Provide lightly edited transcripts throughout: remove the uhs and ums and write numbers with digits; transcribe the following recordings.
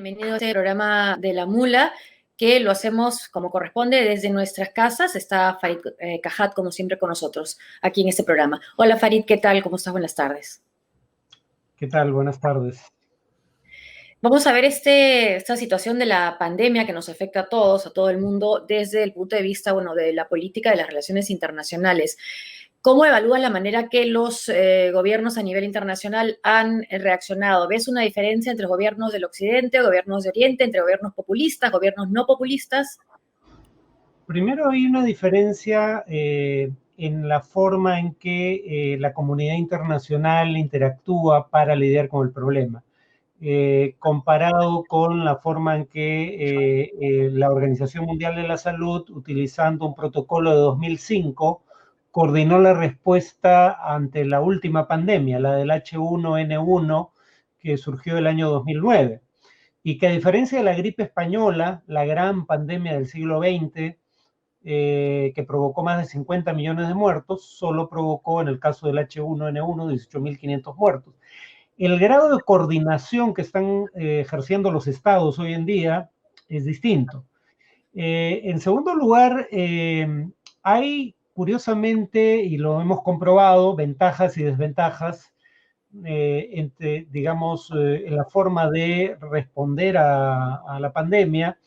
Bienvenido a este programa de La Mula, que lo hacemos como corresponde desde nuestras casas. Está Farid Cajat, como siempre, con nosotros aquí en este programa. Hola Farid, ¿qué tal? ¿Cómo estás? Buenas tardes. ¿Qué tal? Buenas tardes. Vamos a ver esta situación de la pandemia que nos afecta a todos, a todo el mundo, desde el punto de vista, de la política de las relaciones internacionales. ¿Cómo evalúas la manera que los gobiernos a nivel internacional han reaccionado? ¿Ves una diferencia entre gobiernos del Occidente, gobiernos de Oriente, entre gobiernos populistas, gobiernos no populistas? Primero hay una diferencia en la forma en que la comunidad internacional interactúa para lidiar con el problema, comparado con la forma en que la Organización Mundial de la Salud, utilizando un protocolo de 2005, coordinó la respuesta ante la última pandemia, la del H1N1, que surgió el año 2009. Y que a diferencia de la gripe española, la gran pandemia del siglo XX, que provocó más de 50 millones de muertos, solo provocó en el caso del H1N1 18.500 muertos. El grado de coordinación que están ejerciendo los estados hoy en día es distinto. En segundo lugar, hay curiosamente, y lo hemos comprobado, ventajas y desventajas entre, digamos, en la forma de responder a la pandemia,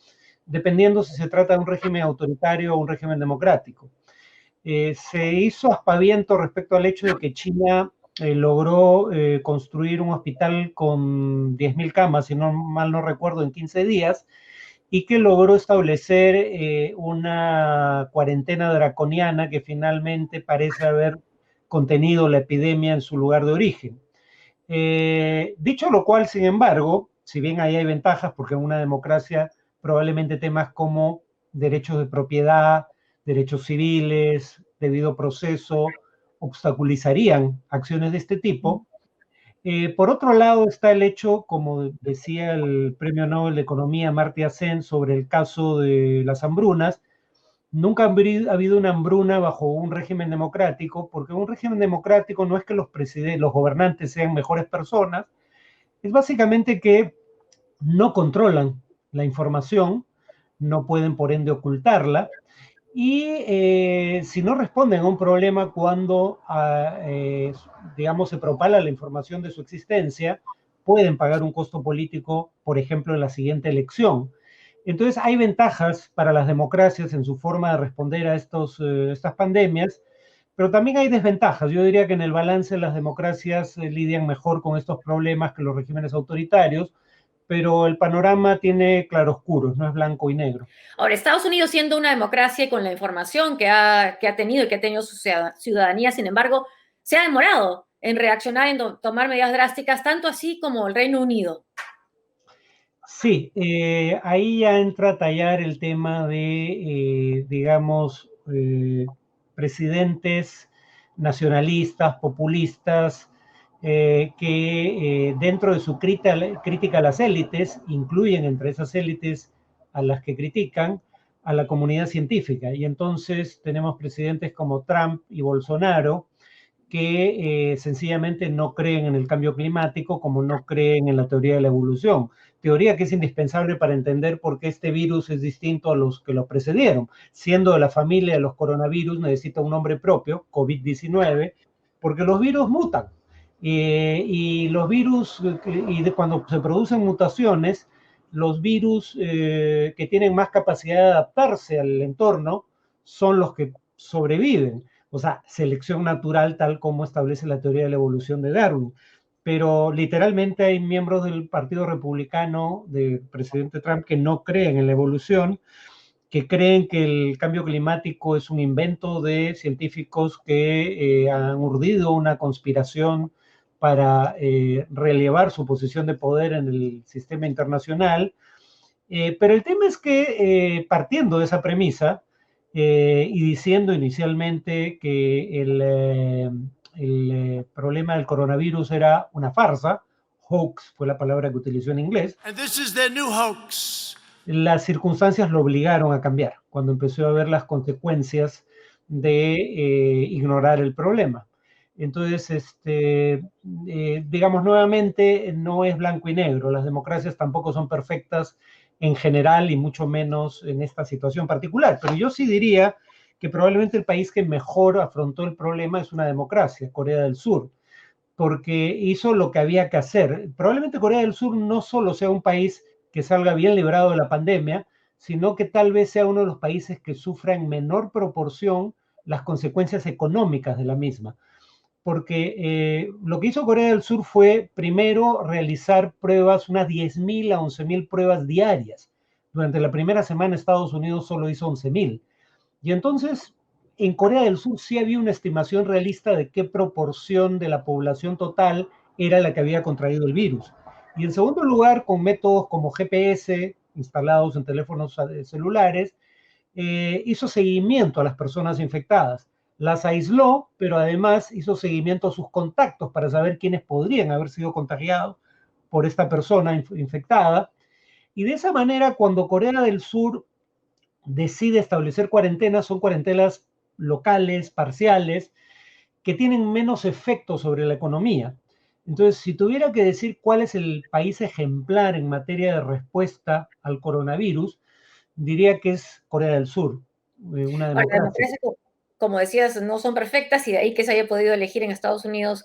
dependiendo si se trata de un régimen autoritario o un régimen democrático. Se hizo aspaviento respecto al hecho de que China logró construir un hospital con 10.000 camas, si no mal no recuerdo, en 15 días, y que logró establecer una cuarentena draconiana que finalmente parece haber contenido la epidemia en su lugar de origen. Dicho lo cual, sin embargo, si bien ahí hay ventajas, porque en una democracia probablemente temas como derechos de propiedad, derechos civiles, debido proceso, obstaculizarían acciones de este tipo. Por otro lado está el hecho, como decía el Premio Nobel de Economía Amartya Sen sobre el caso de las hambrunas, nunca ha habido una hambruna bajo un régimen democrático, porque un régimen democrático no es que los gobernantes sean mejores personas, es básicamente que no controlan la información, no pueden por ende ocultarla, y si no responden a un problema cuando, digamos, se propala la información de su existencia, pueden pagar un costo político, por ejemplo, en la siguiente elección. Entonces, hay ventajas para las democracias en su forma de responder a estas pandemias, pero también hay desventajas. Yo diría que en el balance las democracias lidian mejor con estos problemas que los regímenes autoritarios, pero el panorama tiene claroscuros, no es blanco y negro. Ahora, Estados Unidos siendo una democracia y con la información que ha tenido y que ha tenido su ciudadanía, sin embargo, se ha demorado en reaccionar, en tomar medidas drásticas, tanto así como el Reino Unido. Sí, ahí ya entra a tallar el tema de, digamos, presidentes nacionalistas, populistas, que dentro de su crítica a las élites, incluyen entre esas élites a las que critican a la comunidad científica. Y entonces tenemos presidentes como Trump y Bolsonaro, que sencillamente no creen en el cambio climático, como no creen en la teoría de la evolución. Teoría que es indispensable para entender por qué este virus es distinto a los que lo precedieron. Siendo de la familia de los coronavirus, necesita un nombre propio, COVID-19, porque los virus mutan. Y los virus, cuando se producen mutaciones, los virus que tienen más capacidad de adaptarse al entorno son los que sobreviven. O sea, selección natural tal como establece la teoría de la evolución de Darwin. Pero literalmente hay miembros del Partido Republicano del presidente Trump que no creen en la evolución, que creen que el cambio climático es un invento de científicos que han urdido una conspiración para relevar su posición de poder en el sistema internacional. Pero el tema es que partiendo de esa premisa, y diciendo inicialmente que el problema del coronavirus era una farsa, hoax fue la palabra que utilizó en inglés. And this is their new hoax. Las circunstancias lo obligaron a cambiar cuando empezó a ver las consecuencias de ignorar el problema. Entonces, digamos nuevamente, no es blanco y negro. Las democracias tampoco son perfectas en general y mucho menos en esta situación particular. Pero yo sí diría que probablemente el país que mejor afrontó el problema es una democracia, Corea del Sur, porque hizo lo que había que hacer. Probablemente Corea del Sur no solo sea un país que salga bien librado de la pandemia, sino que tal vez sea uno de los países que sufra en menor proporción las consecuencias económicas de la misma. Porque lo que hizo Corea del Sur fue primero realizar pruebas, unas 10.000 a 11.000 pruebas diarias. Durante la primera semana Estados Unidos solo hizo 11.000. Y entonces, en Corea del Sur sí había una estimación realista de qué proporción de la población total era la que había contraído el virus. Y en segundo lugar, con métodos como GPS instalados en teléfonos celulares, hizo seguimiento a las personas infectadas. Las aisló, pero además hizo seguimiento a sus contactos para saber quiénes podrían haber sido contagiados por esta persona infectada. Y de esa manera, cuando Corea del Sur decide establecer cuarentenas, son cuarentenas locales, parciales, que tienen menos efecto sobre la economía. Entonces, si tuviera que decir cuál es el país ejemplar en materia de respuesta al coronavirus, diría que es Corea del Sur, una Ahora, las democracia. democracias, como decías, no son perfectas y de ahí que se haya podido elegir en Estados Unidos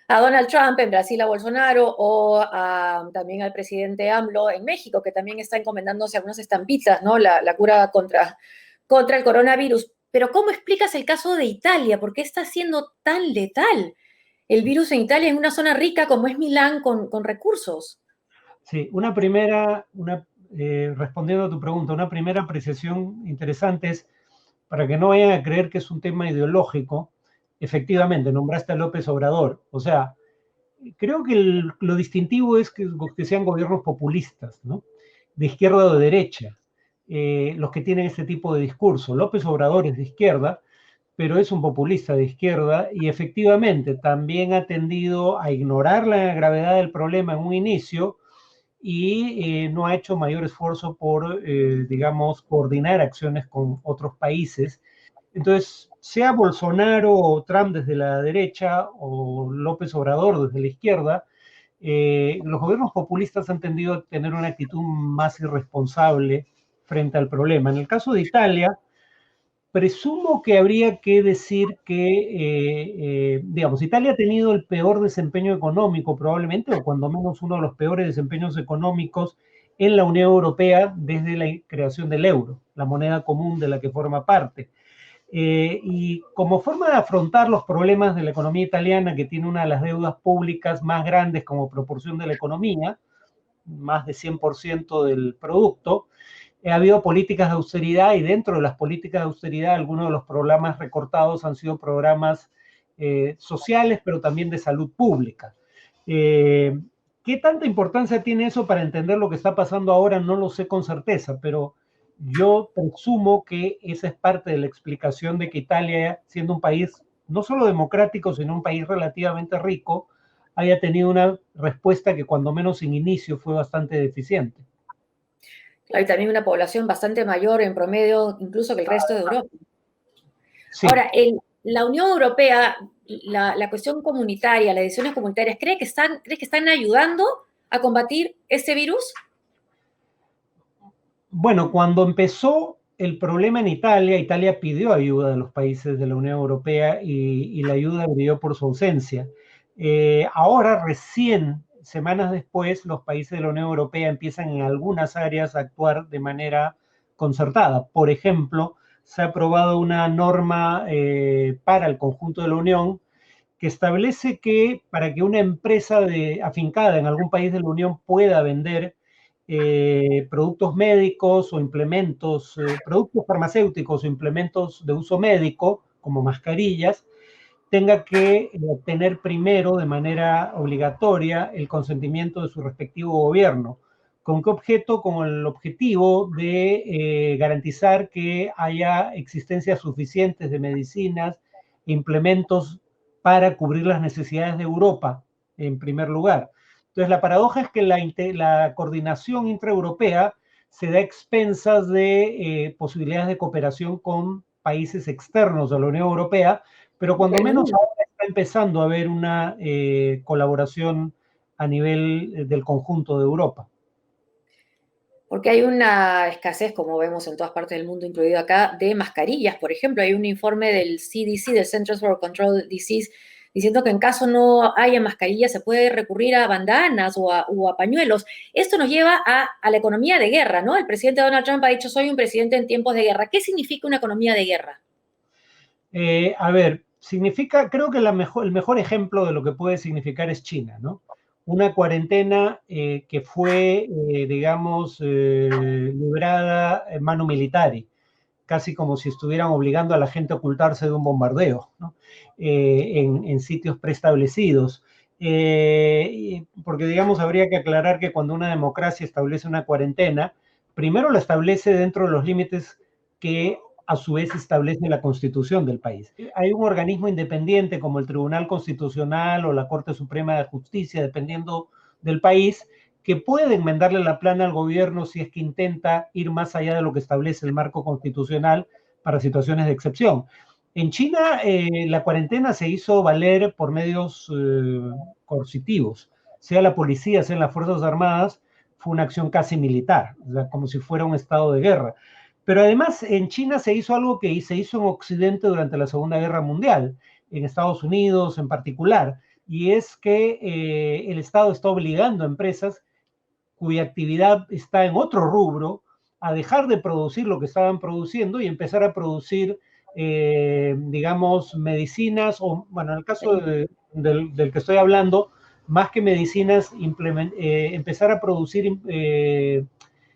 a Donald Trump, en Brasil a Bolsonaro o también al presidente AMLO en México, que también está encomendándose algunas estampitas, ¿no? La cura contra el coronavirus. Pero ¿cómo explicas el caso de Italia? ¿Por qué está siendo tan letal el virus en Italia, en una zona rica como es Milán, con recursos? Sí, respondiendo a tu pregunta, una primera apreciación interesante es, para que no vayan a creer que es un tema ideológico, efectivamente, nombraste a López Obrador. O sea, creo que lo distintivo es que sean gobiernos populistas, ¿no? De izquierda o de derecha, los que tienen este tipo de discurso. López Obrador es de izquierda, pero es un populista de izquierda y efectivamente también ha tendido a ignorar la gravedad del problema en un inicio y no ha hecho mayor esfuerzo por, digamos, coordinar acciones con otros países. Entonces, sea Bolsonaro o Trump desde la derecha o López Obrador desde la izquierda, los gobiernos populistas han tendido a tener una actitud más irresponsable frente al problema. En el caso de Italia, presumo que habría que decir que, digamos, Italia ha tenido el peor desempeño económico probablemente, o cuando menos uno de los peores desempeños económicos en la Unión Europea desde la creación del euro, la moneda común de la que forma parte. Y como forma de afrontar los problemas de la economía italiana, que tiene una de las deudas públicas más grandes como proporción de la economía, más de 100% del producto, ha habido políticas de austeridad y dentro de las políticas de austeridad algunos de los programas recortados han sido programas sociales, pero también de salud pública. ¿Qué tanta importancia tiene eso para entender lo que está pasando ahora? No lo sé con certeza, pero yo presumo que esa es parte de la explicación de que Italia, siendo un país no solo democrático, sino un país relativamente rico, haya tenido una respuesta que cuando menos en inicio fue bastante deficiente. Hay también una población bastante mayor en promedio, incluso que el resto de Europa. Sí. Ahora, la Unión Europea, la cuestión comunitaria, las decisiones comunitarias, ¿crees que están ayudando a combatir este virus? Bueno, cuando empezó el problema en Italia, Italia pidió ayuda de los países de la Unión Europea y la ayuda brilló por su ausencia. Ahora, recién, semanas después, los países de la Unión Europea empiezan en algunas áreas a actuar de manera concertada. Por ejemplo, se ha aprobado una norma para el conjunto de la Unión que establece que para que una empresa afincada en algún país de la Unión pueda vender productos médicos o implementos, productos farmacéuticos o implementos de uso médico, como mascarillas, tenga que obtener primero de manera obligatoria el consentimiento de su respectivo gobierno. ¿Con qué objeto? Con el objetivo de garantizar que haya existencias suficientes de medicinas, implementos para cubrir las necesidades de Europa, en primer lugar. Entonces, la paradoja es que la coordinación intraeuropea se da a expensas de posibilidades de cooperación con países externos a la Unión Europea, pero cuando menos ahora está empezando a haber una colaboración a nivel del conjunto de Europa. Porque hay una escasez, como vemos en todas partes del mundo, incluido acá, de mascarillas. Por ejemplo, hay un informe del CDC, del Centers for Control of Disease, diciendo que en caso no haya mascarillas se puede recurrir a bandanas o a pañuelos. Esto nos lleva a la economía de guerra, ¿no? El presidente Donald Trump ha dicho, soy un presidente en tiempos de guerra. ¿Qué significa una economía de guerra? A ver, significa, creo que el mejor ejemplo de lo que puede significar es China, ¿no? Una cuarentena que fue, digamos, librada en mano militar, casi como si estuvieran obligando a la gente a ocultarse de un bombardeo, ¿no? En sitios preestablecidos. Porque, digamos, habría que aclarar que cuando una democracia establece una cuarentena, primero la establece dentro de los límites que a su vez establece la Constitución del país. Hay un organismo independiente como el Tribunal Constitucional o la Corte Suprema de Justicia, dependiendo del país, que puede enmendarle la plana al gobierno si es que intenta ir más allá de lo que establece el marco constitucional para situaciones de excepción. En China, la cuarentena se hizo valer por medios coercitivos, sea la policía, sea las Fuerzas Armadas, fue una acción casi militar, o sea, como si fuera un estado de guerra. Pero además en China se hizo algo que se hizo en Occidente durante la Segunda Guerra Mundial, en Estados Unidos en particular, y es que el Estado está obligando a empresas cuya actividad está en otro rubro a dejar de producir lo que estaban produciendo y empezar a producir, digamos, medicinas, o bueno, en el caso del que estoy hablando, más que medicinas, empezar a producir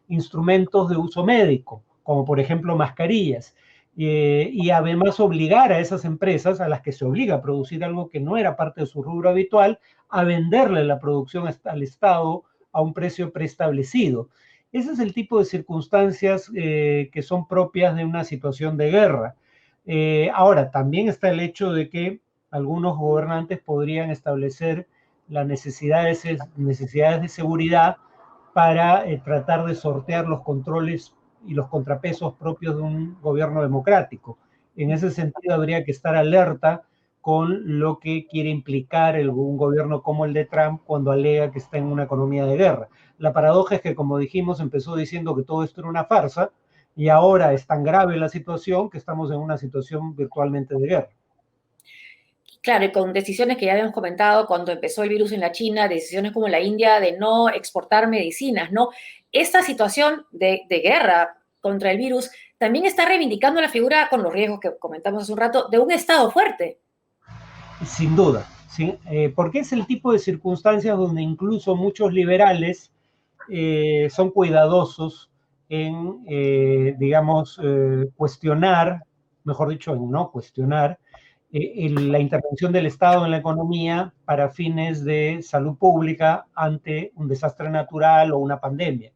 instrumentos de uso médico, como por ejemplo mascarillas, y además obligar a esas empresas a las que se obliga a producir algo que no era parte de su rubro habitual, a venderle la producción al Estado a un precio preestablecido. Ese es el tipo de circunstancias que son propias de una situación de guerra. Ahora, también está el hecho de que algunos gobernantes podrían establecer las necesidades de seguridad para tratar de sortear los controles y los contrapesos propios de un gobierno democrático. En ese sentido, habría que estar alerta con lo que quiere implicar un gobierno como el de Trump cuando alega que está en una economía de guerra. La paradoja es que, como dijimos, empezó diciendo que todo esto era una farsa y ahora es tan grave la situación que estamos en una situación virtualmente de guerra. Claro, y con decisiones que ya habíamos comentado cuando empezó el virus en la China, decisiones como la India de no exportar medicinas, ¿no? Esta situación de guerra contra el virus también está reivindicando la figura, con los riesgos que comentamos hace un rato, de un Estado fuerte. Sin duda, ¿sí? Porque es el tipo de circunstancias donde incluso muchos liberales son cuidadosos en, digamos, cuestionar, mejor dicho, en no cuestionar, la intervención del Estado en la economía para fines de salud pública ante un desastre natural o una pandemia.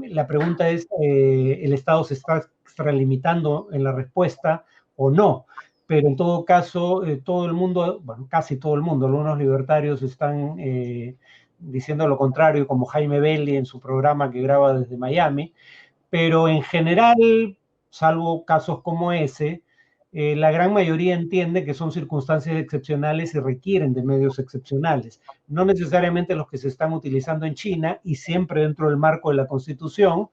La pregunta es, ¿el Estado se está extralimitando en la respuesta o no? Pero en todo caso, todo el mundo, bueno, casi todo el mundo, algunos libertarios están diciendo lo contrario, como Jaime Belli en su programa que graba desde Miami, pero en general, salvo casos como ese, la gran mayoría entiende que son circunstancias excepcionales y requieren de medios excepcionales, no necesariamente los que se están utilizando en China y siempre dentro del marco de la Constitución,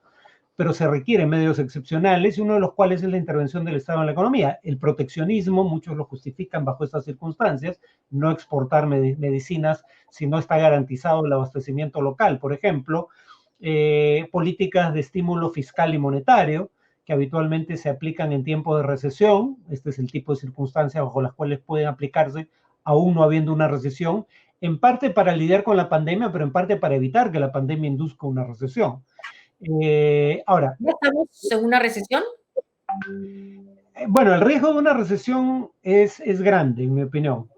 pero se requieren medios excepcionales y uno de los cuales es la intervención del Estado en la economía. El proteccionismo, muchos lo justifican bajo estas circunstancias, no exportar medicinas si no está garantizado el abastecimiento local, por ejemplo, políticas de estímulo fiscal y monetario, que habitualmente se aplican en tiempos de recesión. Este es el tipo de circunstancias bajo las cuales pueden aplicarse aún no habiendo una recesión, en parte para lidiar con la pandemia, pero en parte para evitar que la pandemia induzca una recesión. Ahora, ¿Ya estamos en una recesión? Bueno, el riesgo de una recesión es grande, en mi opinión.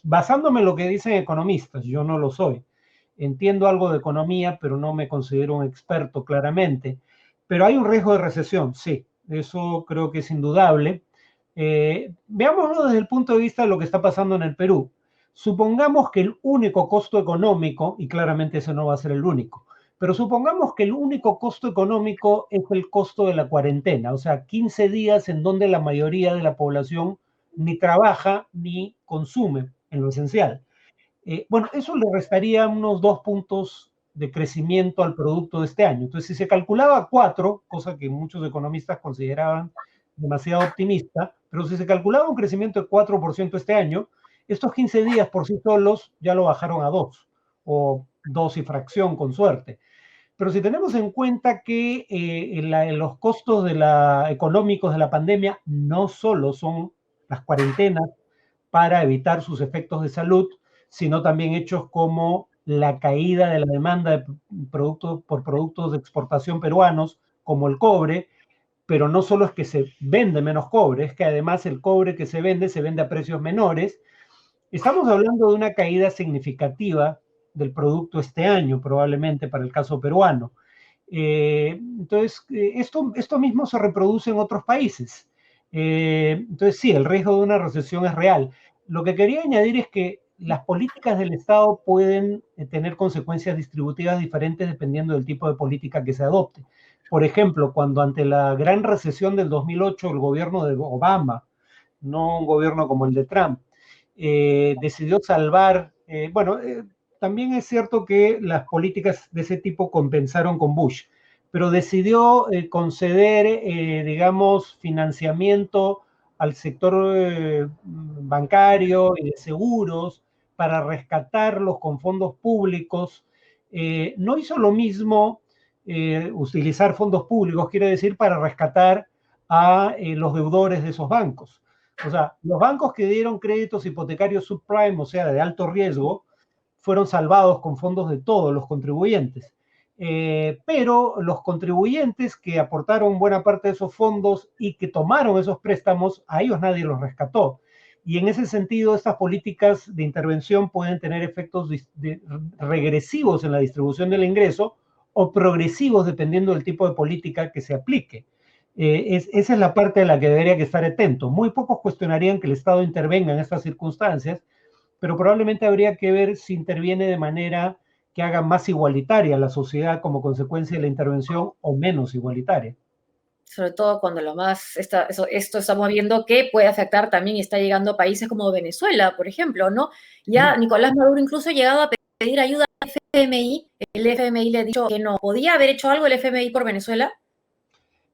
Basándome en lo que dicen economistas, yo no lo soy. Entiendo algo de economía, pero no me considero un experto claramente. Pero hay un riesgo de recesión, sí, eso creo que es indudable. Veámoslo desde el punto de vista de lo que está pasando en el Perú. Supongamos que el único costo económico, y claramente ese no va a ser el único, pero supongamos que el único costo económico es el costo de la cuarentena, o sea, 15 días en donde la mayoría de la población ni trabaja ni consume en lo esencial. Bueno, eso le restaría unos 2 puntos de crecimiento al producto de este año. Entonces, si se calculaba 4, cosa que muchos economistas consideraban demasiado optimista, pero si se calculaba un crecimiento de 4% este año, estos 15 días por sí solos ya lo bajaron a 2, o 2 y fracción con suerte. Pero si tenemos en cuenta que los costos económicos de la pandemia no solo son las cuarentenas para evitar sus efectos de salud, sino también hechos como la caída de la demanda de por productos de exportación peruanos, como el cobre, pero no solo es que se vende menos cobre, es que además el cobre que se vende a precios menores. Estamos hablando de una caída significativa del producto este año, probablemente para el caso peruano. Entonces, esto mismo se reproduce en otros países. Entonces, sí, el riesgo de una recesión es real. Lo que quería añadir es que las políticas del Estado pueden tener consecuencias distributivas diferentes dependiendo del tipo de política que se adopte. Por ejemplo, cuando ante la gran recesión del 2008, el gobierno de Obama, no un gobierno como el de Trump, decidió salvar, también es cierto que las políticas de ese tipo compensaron con Bush, pero decidió conceder, digamos, financiamiento al sector bancario y de seguros para rescatarlos con fondos públicos. No hizo lo mismo utilizar fondos públicos, quiere decir, para rescatar a los deudores de esos bancos. O sea, los bancos que dieron créditos hipotecarios subprime, o sea, de alto riesgo, fueron salvados con fondos de todos los contribuyentes. Pero los contribuyentes que aportaron buena parte de esos fondos y que tomaron esos préstamos, a ellos nadie los rescató. Y en ese sentido, estas políticas de intervención pueden tener efectos regresivos en la distribución del ingreso o progresivos dependiendo del tipo de política que se aplique. Esa es la parte de la que debería que estar atento. Muy pocos cuestionarían que el Estado intervenga en estas circunstancias, pero probablemente habría que ver si interviene de manera que haga más igualitaria la sociedad como consecuencia de la intervención o menos igualitaria. Sobre todo cuando esto estamos viendo que puede afectar también y está llegando a países como Venezuela, por ejemplo, ¿no? Ya Nicolás Maduro incluso ha llegado a pedir ayuda al FMI, el FMI le ha dicho que no. ¿Podía haber hecho algo el FMI por Venezuela?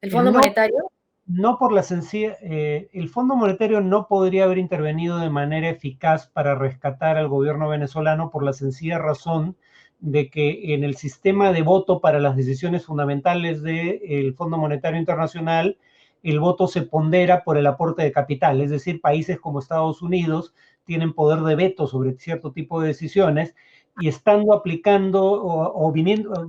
¿El Fondo Monetario? No por la sencilla, el Fondo Monetario no podría haber intervenido de manera eficaz para rescatar al gobierno venezolano por la sencilla razón de que en el sistema de voto para las decisiones fundamentales del Fondo Monetario Internacional, el voto se pondera por el aporte de capital, es decir, países como Estados Unidos tienen poder de veto sobre cierto tipo de decisiones y estando aplicando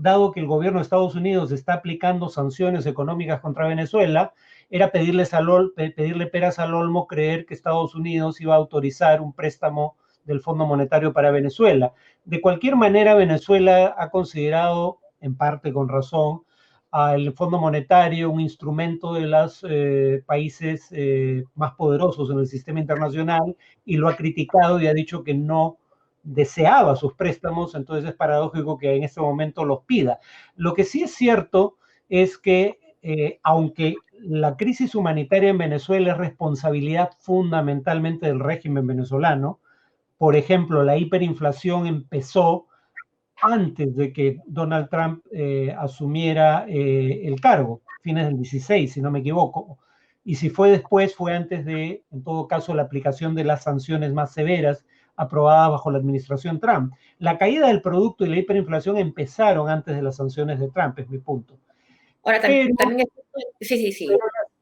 dado que el gobierno de Estados Unidos está aplicando sanciones económicas contra Venezuela, era pedirle peras al olmo creer que Estados Unidos iba a autorizar un préstamo del Fondo Monetario para Venezuela. De cualquier manera, Venezuela ha considerado, en parte con razón, al Fondo Monetario un instrumento de los países más poderosos en el sistema internacional y lo ha criticado y ha dicho que no deseaba sus préstamos, entonces es paradójico que en este momento los pida. Lo que sí es cierto es que aunque la crisis humanitaria en Venezuela es responsabilidad fundamentalmente del régimen venezolano, por ejemplo, la hiperinflación empezó antes de que Donald Trump asumiera el cargo, fines del 16, si no me equivoco, y si fue después, fue antes de, en todo caso, la aplicación de las sanciones más severas aprobadas bajo la administración Trump. La caída del producto y la hiperinflación empezaron antes de las sanciones de Trump, es mi punto. Ahora también sí.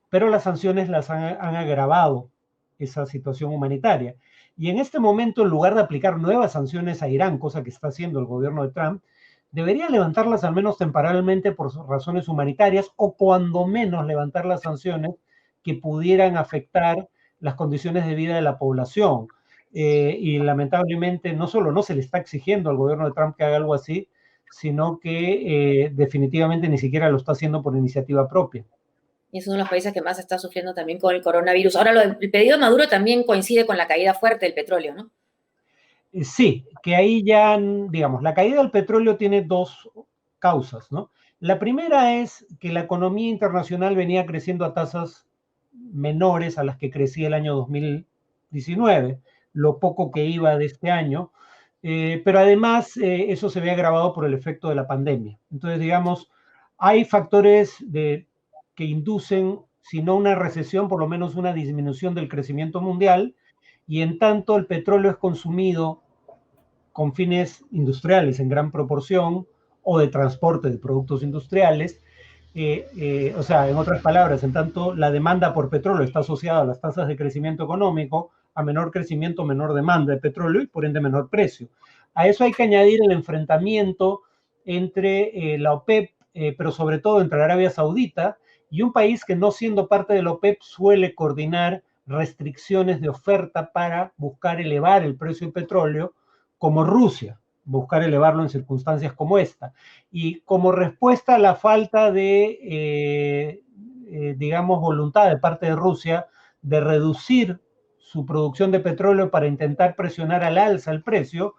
Pero las sanciones han agravado esa situación humanitaria. Y en este momento, en lugar de aplicar nuevas sanciones a Irán, cosa que está haciendo el gobierno de Trump, debería levantarlas al menos temporalmente por razones humanitarias o cuando menos levantar las sanciones que pudieran afectar las condiciones de vida de la población. Y lamentablemente no solo no se le está exigiendo al gobierno de Trump que haga algo así, sino que definitivamente ni siquiera lo está haciendo por iniciativa propia. Y es uno de los países que más está sufriendo también con el coronavirus. Ahora, el pedido de Maduro también coincide con la caída fuerte del petróleo, ¿no? Sí, que ahí ya, digamos, la caída del petróleo tiene dos causas, ¿no? La primera es que la economía internacional venía creciendo a tasas menores a las que crecía el año 2019, lo poco que iba de este año, pero además eso se ve agravado por el efecto de la pandemia. Entonces, digamos, hay factores que inducen, si no una recesión, por lo menos una disminución del crecimiento mundial, y en tanto el petróleo es consumido con fines industriales en gran proporción o de transporte de productos industriales. O sea, en otras palabras, en tanto la demanda por petróleo está asociada a las tasas de crecimiento económico, a menor crecimiento, menor demanda de petróleo y por ende menor precio. A eso hay que añadir el enfrentamiento entre la OPEP, pero sobre todo entre Arabia Saudita y un país que no siendo parte de la OPEP suele coordinar restricciones de oferta para buscar elevar el precio del petróleo, como Rusia, buscar elevarlo en circunstancias como esta. Y como respuesta a la falta de, digamos, voluntad de parte de Rusia de reducir su producción de petróleo para intentar presionar al alza el precio,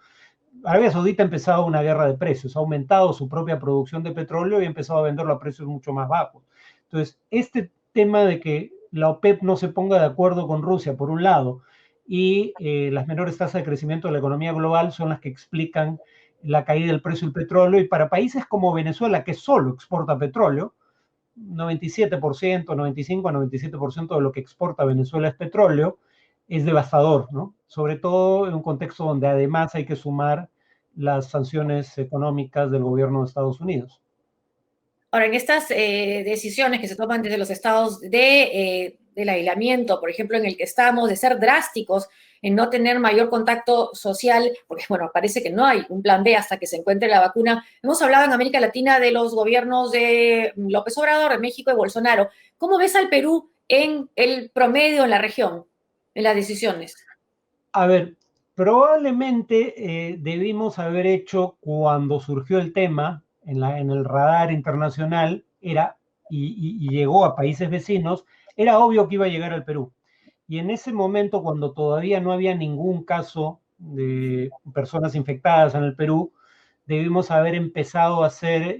Arabia Saudita ha empezado una guerra de precios, ha aumentado su propia producción de petróleo y ha empezado a venderlo a precios mucho más bajos. Entonces, este tema de que la OPEP no se ponga de acuerdo con Rusia, por un lado, y las menores tasas de crecimiento de la economía global son las que explican la caída del precio del petróleo. Y para países como Venezuela, que solo exporta petróleo, 97%, 95 a 97% de lo que exporta Venezuela es petróleo, es devastador, ¿no? Sobre todo en un contexto donde además hay que sumar las sanciones económicas del gobierno de Estados Unidos. Ahora, en estas decisiones que se toman desde los estados del aislamiento, por ejemplo, en el que estamos, de ser drásticos en no tener mayor contacto social, porque, bueno, parece que no hay un plan B hasta que se encuentre la vacuna. Hemos hablado en América Latina de los gobiernos de López Obrador, de México y Bolsonaro. ¿Cómo ves al Perú en el promedio en la región, en las decisiones? A ver, probablemente debimos haber hecho cuando surgió el tema en el radar internacional, y llegó a países vecinos, era obvio que iba a llegar al Perú. Y en ese momento, cuando todavía no había ningún caso de personas infectadas en el Perú, debimos haber empezado a hacer,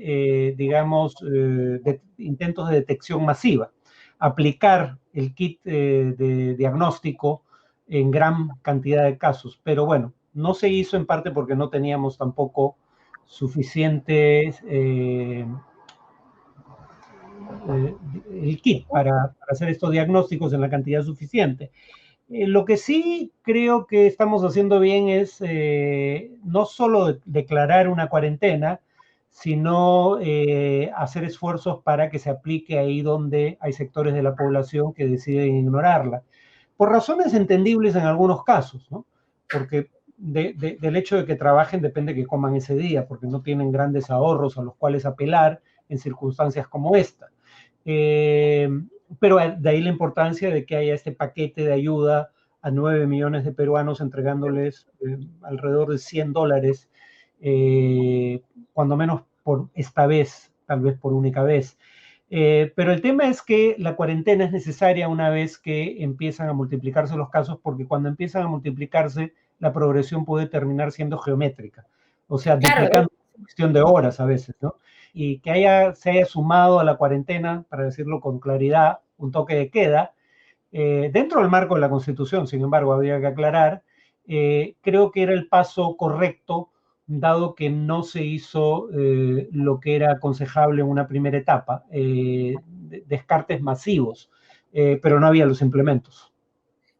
digamos, intentos de detección masiva, aplicar el kit de diagnóstico en gran cantidad de casos. Pero bueno, no se hizo en parte porque no teníamos tampoco suficientes el kit para hacer estos diagnósticos en la cantidad suficiente. Lo que sí creo que estamos haciendo bien es no solo declarar una cuarentena, sino hacer esfuerzos para que se aplique ahí donde hay sectores de la población que deciden ignorarla. Por razones entendibles en algunos casos, ¿no? Porque del hecho de que trabajen depende que coman ese día, porque no tienen grandes ahorros a los cuales apelar en circunstancias como esta. Pero de ahí la importancia de que haya este paquete de ayuda a 9 millones de peruanos entregándoles alrededor de $100, cuando menos por esta vez, tal vez por única vez. Pero el tema es que la cuarentena es necesaria una vez que empiezan a multiplicarse los casos, porque cuando empiezan a multiplicarse, la progresión puede terminar siendo geométrica, o sea, Claro, duplicando en cuestión de horas a veces, ¿no? Y que se haya sumado a la cuarentena, para decirlo con claridad, un toque de queda, dentro del marco de la Constitución, sin embargo, habría que aclarar, creo que era el paso correcto, dado que no se hizo lo que era aconsejable en una primera etapa, descartes masivos, pero no había los implementos.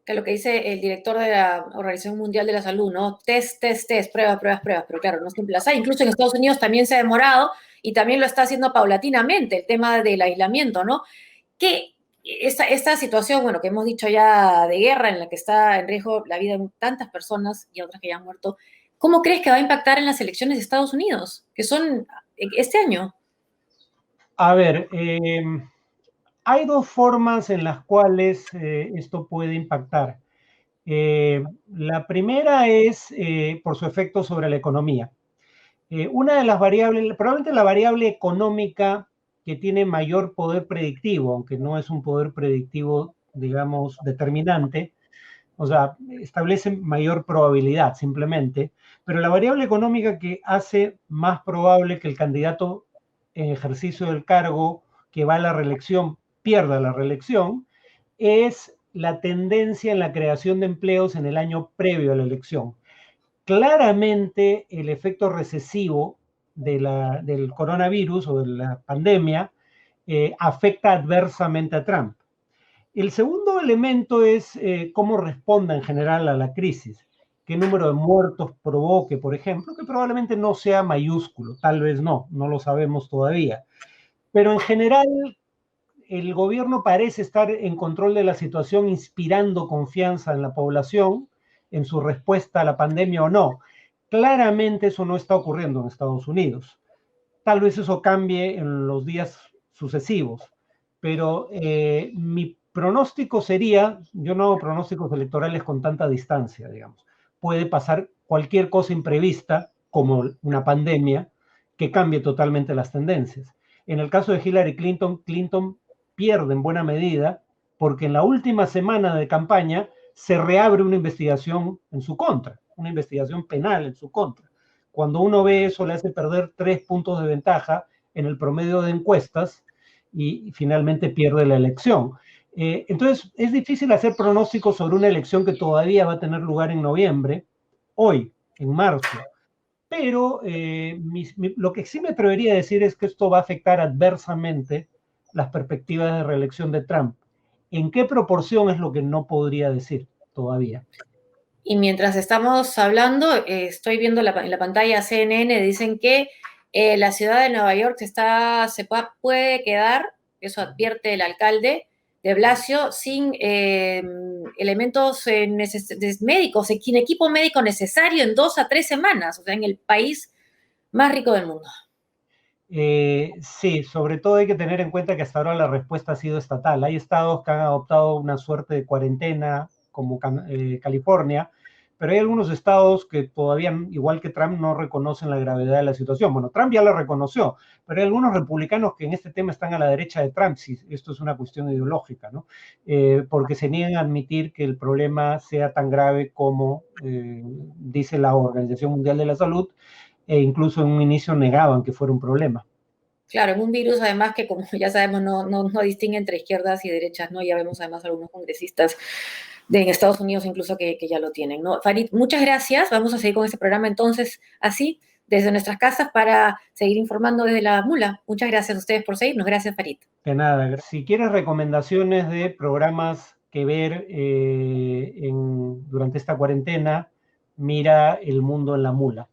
que lo que dice el director de la Organización Mundial de la Salud, ¿no? Test, test, test, pruebas, pruebas, pruebas, pero claro, no siempre las hay. Incluso en Estados Unidos también se ha demorado y también lo está haciendo paulatinamente el tema del aislamiento, ¿no? Que esta situación, bueno, que hemos dicho ya de guerra en la que está en riesgo la vida de tantas personas y otras que ya han muerto, ¿cómo crees que va a impactar en las elecciones de Estados Unidos, que son este año? A ver, hay dos formas en las cuales esto puede impactar. La primera es por su efecto sobre la economía. Una de las variables, probablemente la variable económica que tiene mayor poder predictivo, aunque no es un poder predictivo, digamos, determinante, o sea, establece mayor probabilidad simplemente, pero la variable económica que hace más probable que el candidato en ejercicio del cargo que va a la reelección pierda la reelección es la tendencia en la creación de empleos en el año previo a la elección. Claramente el efecto recesivo del coronavirus o de la pandemia afecta adversamente a Trump. El segundo elemento es cómo responda en general a la crisis, qué número de muertos provoque, por ejemplo, que probablemente no sea mayúsculo, tal vez no lo sabemos todavía. Pero en general, el gobierno parece estar en control de la situación, inspirando confianza en la población, en su respuesta a la pandemia o no. Claramente eso no está ocurriendo en Estados Unidos. Tal vez eso cambie en los días sucesivos, pero mi pronóstico sería, yo no hago pronósticos electorales con tanta distancia, digamos. Puede pasar cualquier cosa imprevista, como una pandemia, que cambie totalmente las tendencias. En el caso de Hillary Clinton, Clinton pierde en buena medida porque en la última semana de campaña se reabre una investigación en su contra, una investigación penal en su contra. Cuando uno ve eso, le hace perder 3 puntos de ventaja en el promedio de encuestas y finalmente pierde la elección. Entonces, es difícil hacer pronósticos sobre una elección que todavía va a tener lugar en noviembre, hoy, en marzo. Pero lo que sí me atrevería a decir es que esto va a afectar adversamente las perspectivas de reelección de Trump. ¿En qué proporción es lo que no podría decir todavía? Y mientras estamos hablando, estoy viendo en la pantalla CNN, dicen que la ciudad de Nueva York puede quedar, eso advierte el alcalde de Blasio, sin elementos médicos, sin equipo médico necesario en 2 a 3 semanas, o sea, en el país más rico del mundo. Sí, sobre todo hay que tener en cuenta que hasta ahora la respuesta ha sido estatal. Hay estados que han adoptado una suerte de cuarentena, como California, pero hay algunos estados que todavía, igual que Trump, no reconocen la gravedad de la situación. Bueno, Trump ya la reconoció, pero hay algunos republicanos que en este tema están a la derecha de Trump, si esto es una cuestión ideológica, ¿no? Porque se niegan a admitir que el problema sea tan grave como dice la Organización Mundial de la Salud, e incluso en un inicio negaban que fuera un problema. Claro, en un virus además que como ya sabemos no distingue entre izquierdas y derechas, ¿no? Ya vemos además algunos congresistas en Estados Unidos incluso que ya lo tienen, ¿no? Farid, muchas gracias. Vamos a seguir con este programa entonces así, desde nuestras casas para seguir informando desde la mula. Muchas gracias a ustedes por seguirnos. Gracias, Farid. De nada. Si quieres recomendaciones de programas que ver durante esta cuarentena, mira El Mundo en la Mula.